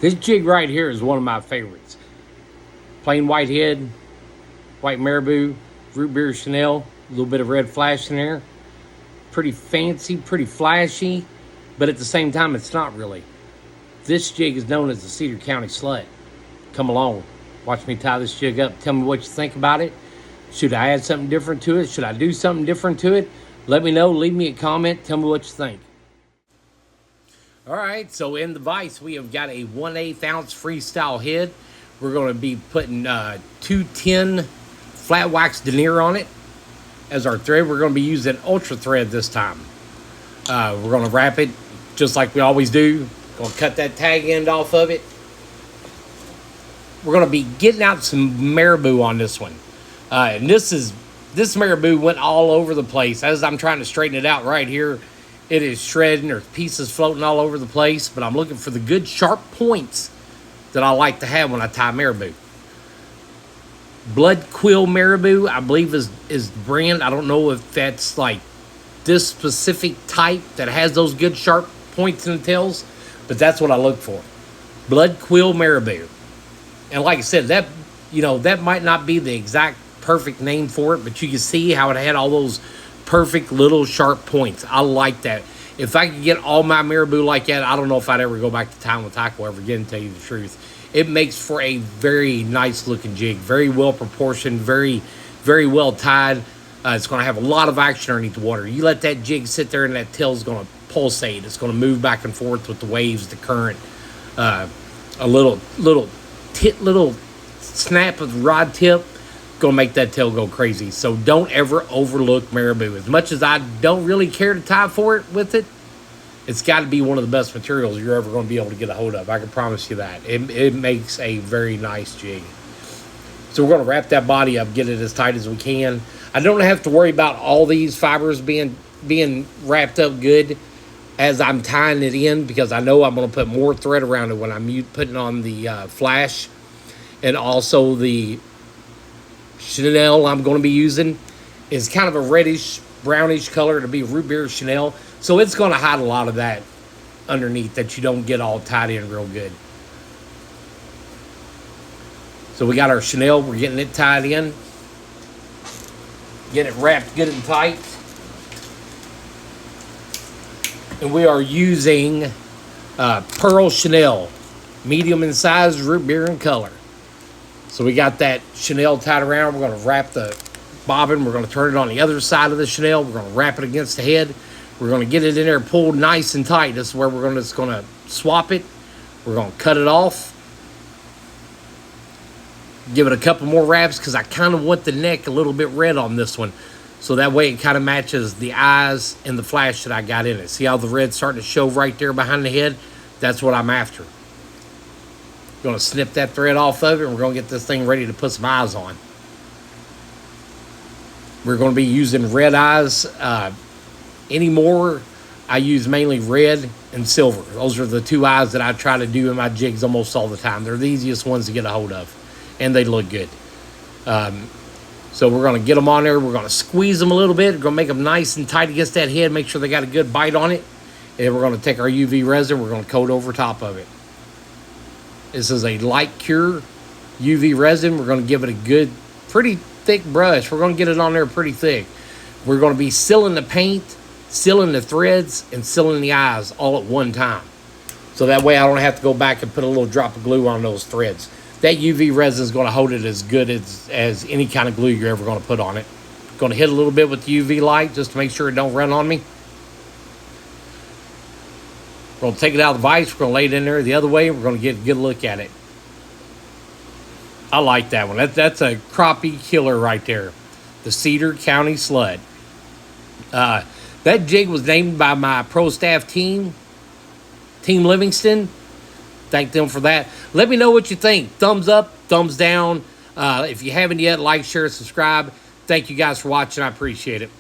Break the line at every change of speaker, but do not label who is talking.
This jig right here is one of my favorites. Plain white head, white marabou, root beer Chanel, a little bit of red flash in there. Pretty fancy, pretty flashy, but at the same time, it's not really. This jig is known as the Cedar County Slut. Come along, watch me tie this jig up. Tell me what you think about it. Should I add something different to it? Should I do something different to it? Let me know, leave me a comment, tell me what you think. All right, so in the vise, we have got a 1/8 ounce freestyle head. We're going to be putting 210 flat wax denier on it as our thread. We're going to be using ultra thread this time. We're going to wrap it just like we always do. Going to cut that tag end off of it. We're going to be getting out some marabou on this one. And this marabou went all over the place. As I'm trying to straighten it out right here, it is shredding. There's pieces floating all over the place, but I'm looking for the good sharp points that I like to have when I tie marabou. Blood quill marabou, I believe is the brand. I don't know if that's like this specific type that has those good sharp points in the tails, but that's what I look for. Blood quill marabou. And like I said, that might not be the exact perfect name for it, but you can see how it had all those perfect little sharp points. I like that. If I could get all my marabou like that, I don't know if I'd ever go back to tying with tackle ever again, to tell you the truth. It makes for a very nice looking jig, very well proportioned, very, very well tied. It's going to have a lot of action underneath the water. You let that jig sit there and that tail's going to pulsate. It's going to move back and forth with the waves, the current. A little snap of the rod tip going to make that tail go crazy. So don't ever overlook marabou. As much as I don't really care to tie for it with it, it's got to be one of the best materials you're ever going to be able to get a hold of. I can promise you that. It makes a very nice jig. So we're going to wrap that body up, get it as tight as we can. I don't have to worry about all these fibers being wrapped up good as I'm tying it in, because I know I'm going to put more thread around it when I'm putting on the flash. And also the Chanel I'm going to be using is kind of a reddish, brownish color to be root beer Chanel. So it's going to hide a lot of that underneath that you don't get all tied in real good. So we got our Chanel. We're getting it tied in. Get it wrapped good and tight. And we are using Pearl Chanel, medium in size, root beer in color. So we got that Chanel tied around. We're going to wrap the bobbin. We're going to turn it on the other side of the Chanel. We're going to wrap it against the head. We're going to get it in there pulled nice and tight. This is where we're just going to swap it. We're going to cut it off. Give it a couple more wraps because I kind of want the neck a little bit red on this one. So that way it kind of matches the eyes and the flash that I got in it. See how the red's starting to show right there behind the head? That's what I'm after. Going to snip that thread off of it, and we're going to get this thing ready to put some eyes on. We're going to be using red eyes anymore. I use mainly red and silver. Those are the two eyes that I try to do in my jigs almost all the time. They're the easiest ones to get a hold of, and they look good. So we're going to get them on there. We're going to squeeze them a little bit. We're going to make them nice and tight against that head. Make sure they got a good bite on it. And we're going to take our UV resin. We're going to coat over top of it. This is a light cure UV resin. We're going to give it a good, pretty thick brush. We're going to get it on there pretty thick. We're going to be sealing the paint, sealing the threads, and sealing the eyes all at one time. So that way I don't have to go back and put a little drop of glue on those threads. That UV resin is going to hold it as good as any kind of glue you're ever going to put on it. Going to hit a little bit with the UV light just to make sure it don't run on me. We're going to take it out of the vise. We're going to lay it in there the other way. We're going to get a good look at it. I like that one. That's a crappie killer right there. The Cedar County Slud. That jig was named by my pro staff team, Team Livingston. Thank them for that. Let me know what you think. Thumbs up, thumbs down. If you haven't yet, like, share, subscribe. Thank you guys for watching. I appreciate it.